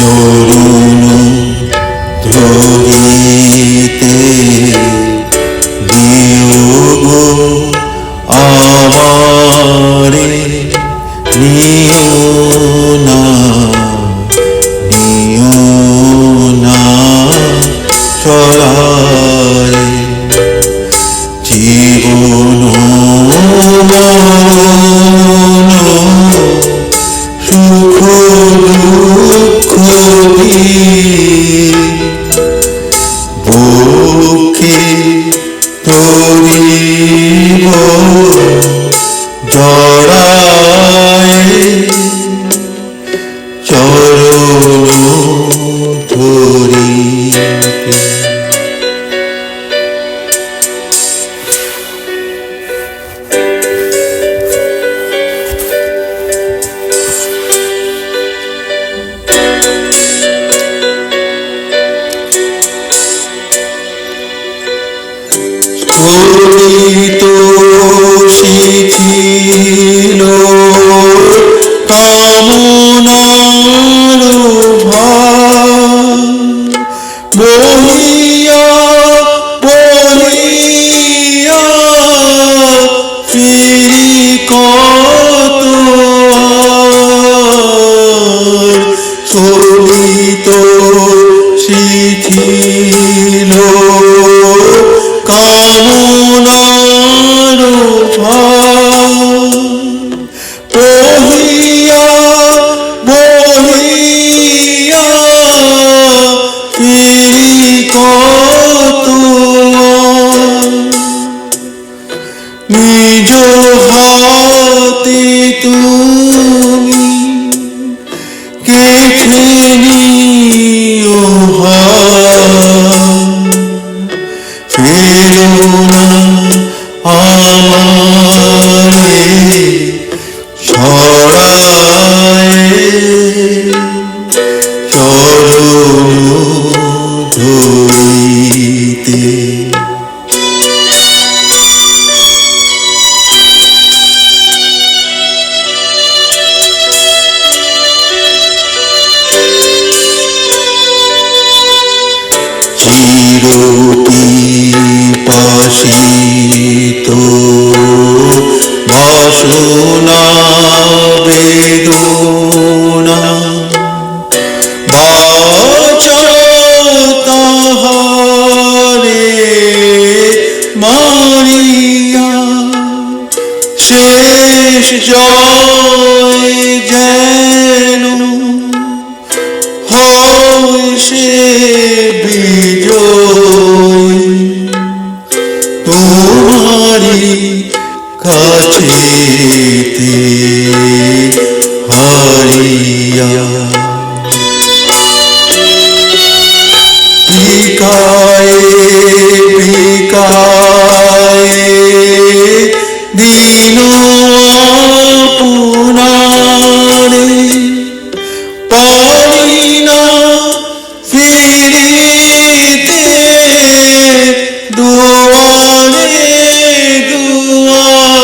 চরণ ধরিতে দিও গো আমারে, নিও না চলারে, জীবন মরণ সুখ দুঃখ বুকে ধরিব জড়ায়ে, চরণ ধরিতে। স্ফুরিত শিখিল কামনার ভার, বহিয়া বহিয়া ফিরি কত স্ফুরিত শিখিল কামনার ভার, বহিয়া বহিয়া ফিরি কত নিজ হাতে তুমি গেঁথে নিও ফেরো না আমারে ছড়ায়ে, চরণ ধরিতে। চিরপিপাসিত বাসনা বেদনা, বাঁচা তাহারে মারিয়া, শেষ জয় যেন হয় সে বিজয়, তোমারি কাছেতে হারিয়া। ভিকায়ে ভিকায়ে দিন আপনারে, পারি না ফিরিতে দুয়ারে দুয়ারে,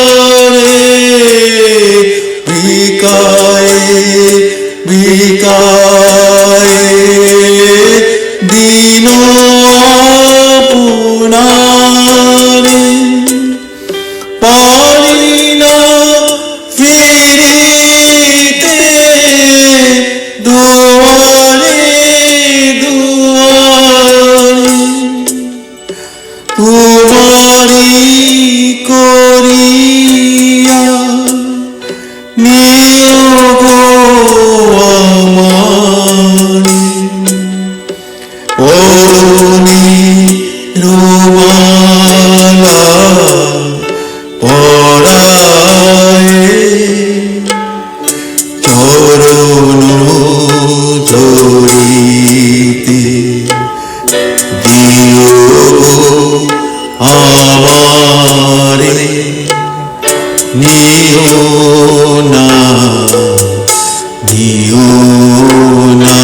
ভিকায়ে ভিকায়ে দিন আপনারে, পারি না ফিরিতে দুয়ারে দুয়ারে, তোমারি করিয়া নিও গো আমারে, অরুণী রুমালা পরায়ে, চরণ ধরিতে দিও গো আমারে, নিও না দিও না